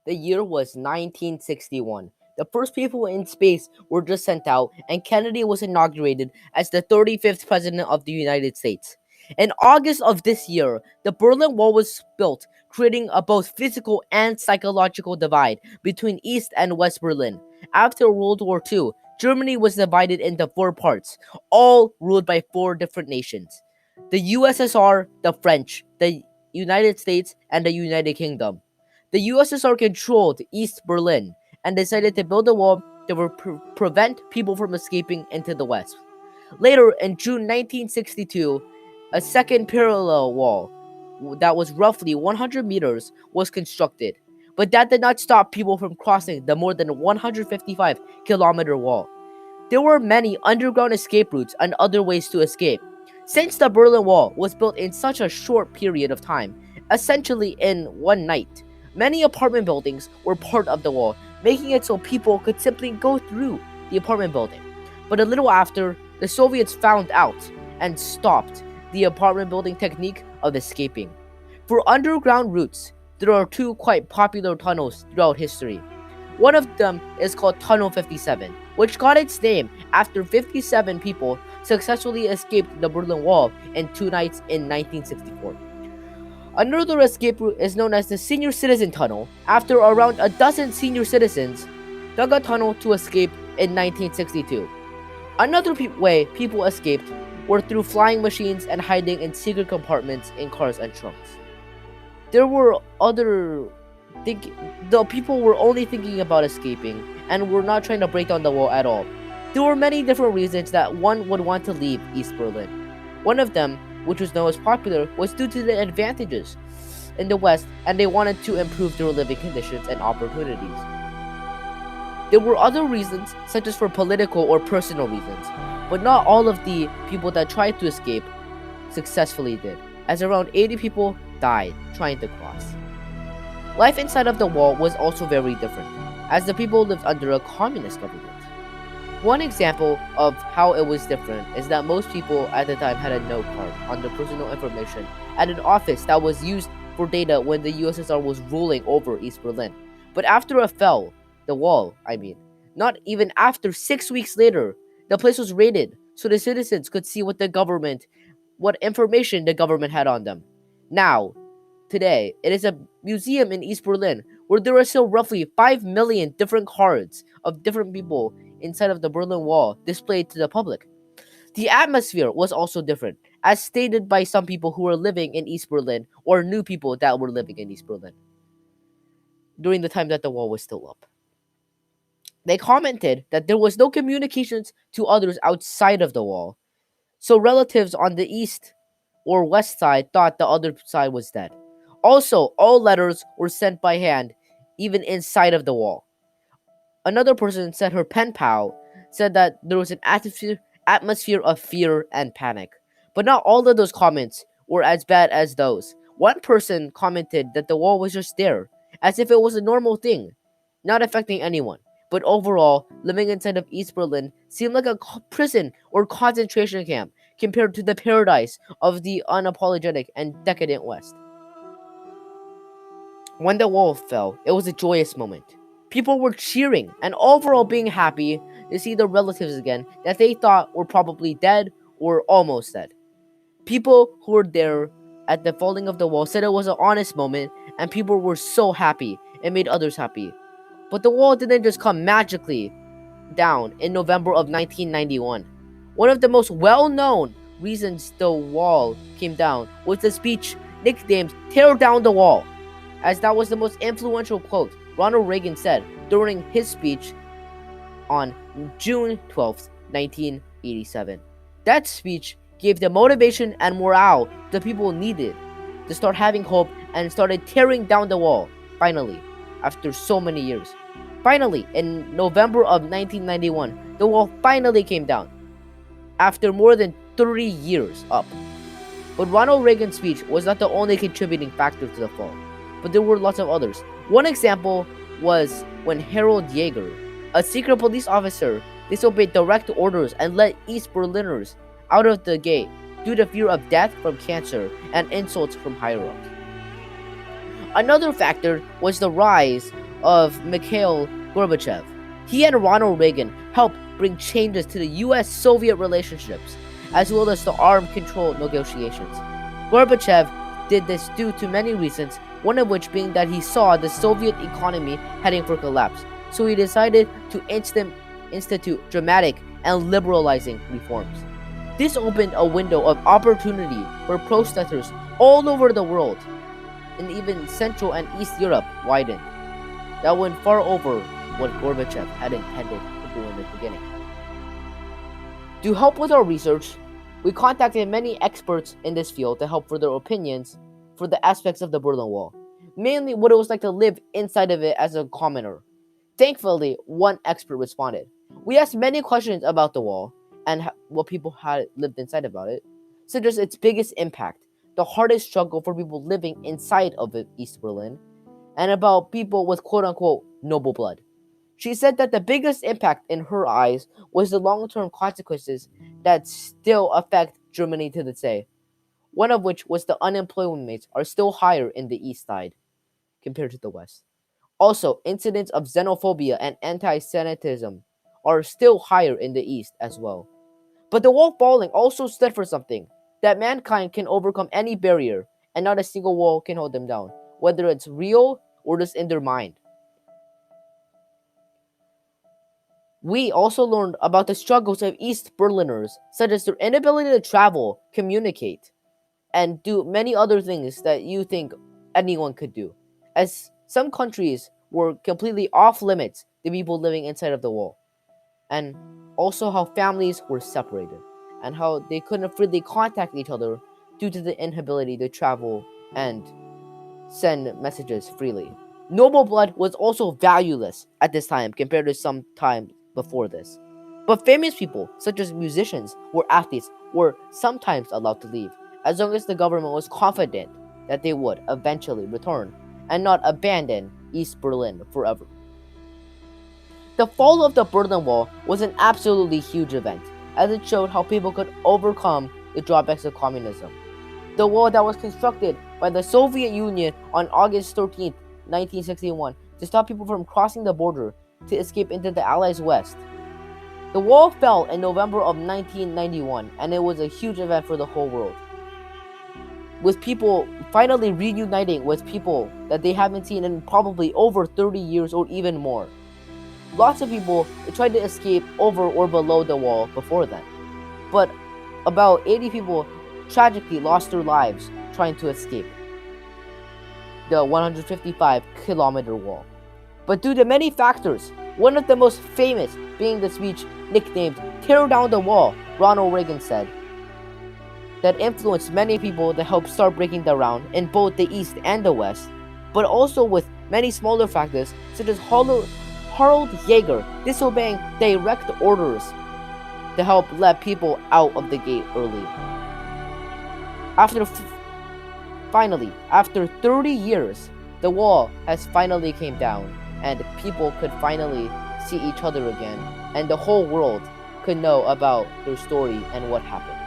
The year was 1961. The first people in space were just sent out, and Kennedy was inaugurated as the 35th President of the United States. In August of this year, the Berlin Wall was built, creating a both physical and psychological divide between East and West Berlin. After World War II, Germany was divided into four parts, all ruled by four different nations: the USSR, the French, the United States, and the United Kingdom. The USSR controlled East Berlin and decided to build a wall that would prevent people from escaping into the West. Later, in June 1962, a second parallel wall that was roughly 100 meters was constructed, but that did not stop people from crossing the more than 155-kilometer wall. There were many underground escape routes and other ways to escape. Since the Berlin Wall was built in such a short period of time, essentially in one night, many apartment buildings were part of the wall, making it so people could simply go through the apartment building. But a little after, the Soviets found out and stopped the apartment building technique of escaping. For underground routes, there are two quite popular tunnels throughout history. One of them is called Tunnel 57, which got its name after 57 people successfully escaped the Berlin Wall in 2 nights in 1964. Another escape route is known as the Senior Citizen Tunnel, after around a dozen senior citizens dug a tunnel to escape in 1962. Another way people escaped were through flying machines and hiding in secret compartments in cars and trunks. There were the people were only thinking about escaping and were not trying to break down the wall at all. There were many different reasons that one would want to leave East Berlin. One of them, which was the most popular, was due to the advantages in the West, and they wanted to improve their living conditions and opportunities. There were other reasons, such as for political or personal reasons, but not all of the people that tried to escape successfully did, as around 80 people died trying to cross. Life inside of the wall was also very different, as the people lived under a communist government. One example of how it was different is that most people at the time had a note card on their personal information at an office that was used for data when the USSR was ruling over East Berlin. But after it fell, the wall, not even after 6 weeks later, the place was raided so the citizens could see what information the government had on them. Now, today, it is a museum in East Berlin where there are still roughly 5 million different cards of different people inside of the Berlin Wall displayed to the public. The atmosphere was also different, as stated by some people who were living in East Berlin or knew people that were living in East Berlin during the time that the wall was still up. They commented that there was no communications to others outside of the wall, so relatives on the east or west side thought the other side was dead. Also, all letters were sent by hand, even inside of the wall. Another person said her pen pal said that there was an atmosphere of fear and panic. But not all of those comments were as bad as those. One person commented that the wall was just there, as if it was a normal thing, not affecting anyone. But overall, living inside of East Berlin seemed like a prison or concentration camp compared to the paradise of the unapologetic and decadent West. When the wall fell, it was a joyous moment. People were cheering and overall being happy to see the relatives again that they thought were probably dead or almost dead. People who were there at the falling of the wall said it was an honest moment, and people were so happy it made others happy. But the wall didn't just come magically down in November of 1991. One of the most well-known reasons the wall came down was the speech nicknamed "Tear Down the Wall," as that was the most influential quote Ronald Reagan said during his speech on June 12th, 1987. That speech gave the motivation and morale the people needed to start having hope and started tearing down the wall, finally, after so many years. Finally, in November of 1991, the wall finally came down, after more than 30 years up. But Ronald Reagan's speech was not the only contributing factor to the fall, but there were lots of others. One example was when Harold Jaeger, a secret police officer, disobeyed direct orders and let East Berliners out of the gate due to fear of death from cancer and insults from higher-ups. Another factor was the rise of Mikhail Gorbachev. He and Ronald Reagan helped bring changes to the US-Soviet relationships, as well as the arms control negotiations. Gorbachev did this due to many reasons, one of which being that he saw the Soviet economy heading for collapse, so he decided to institute dramatic and liberalizing reforms. This opened a window of opportunity for protesters all over the world, and even Central and East Europe widened. That went far over what Gorbachev had intended to do in the beginning. To help with our research, we contacted many experts in this field to help for their opinions for the aspects of the Berlin Wall, mainly what it was like to live inside of it as a commoner. Thankfully, one expert responded. We asked many questions about the wall and what people had lived inside about it, such as its biggest impact, the hardest struggle for people living inside of East Berlin, and about people with quote-unquote noble blood. She said that the biggest impact in her eyes was the long-term consequences that still affect Germany to this day, one of which was the unemployment rates are still higher in the east side compared to the west. Also, incidents of xenophobia and anti-Semitism are still higher in the east as well. But the wall falling also stood for something, that mankind can overcome any barrier and not a single wall can hold them down, whether it's real or just in their mind. We also learned about the struggles of East Berliners, such as their inability to travel, communicate, and do many other things that you think anyone could do, as some countries were completely off limits to people living inside of the wall, and also how families were separated, and how they couldn't freely contact each other due to the inability to travel and send messages freely. Noble blood was also valueless at this time compared to some time before this. But famous people, such as musicians or athletes, were sometimes allowed to leave, as long as the government was confident that they would eventually return and not abandon East Berlin forever. The fall of the Berlin Wall was an absolutely huge event, as it showed how people could overcome the drawbacks of communism. The wall that was constructed by the Soviet Union on August 13, 1961, to stop people from crossing the border to escape into the Allies' West. The wall fell in November of 1991, and it was a huge event for the whole world, with people finally reuniting with people that they haven't seen in probably over 30 years or even more. Lots of people tried to escape over or below the wall before then, but about 80 people tragically lost their lives trying to escape the 155-kilometer wall. But due to many factors, one of the most famous being the speech nicknamed "Tear Down the Wall," Ronald Reagan said, that influenced many people to help start breaking down in both the East and the West, but also with many smaller factors such as Harold Yeager disobeying direct orders to help let people out of the gate early. After 30 years, the wall has finally came down, and people could finally see each other again, and the whole world could know about their story and what happened.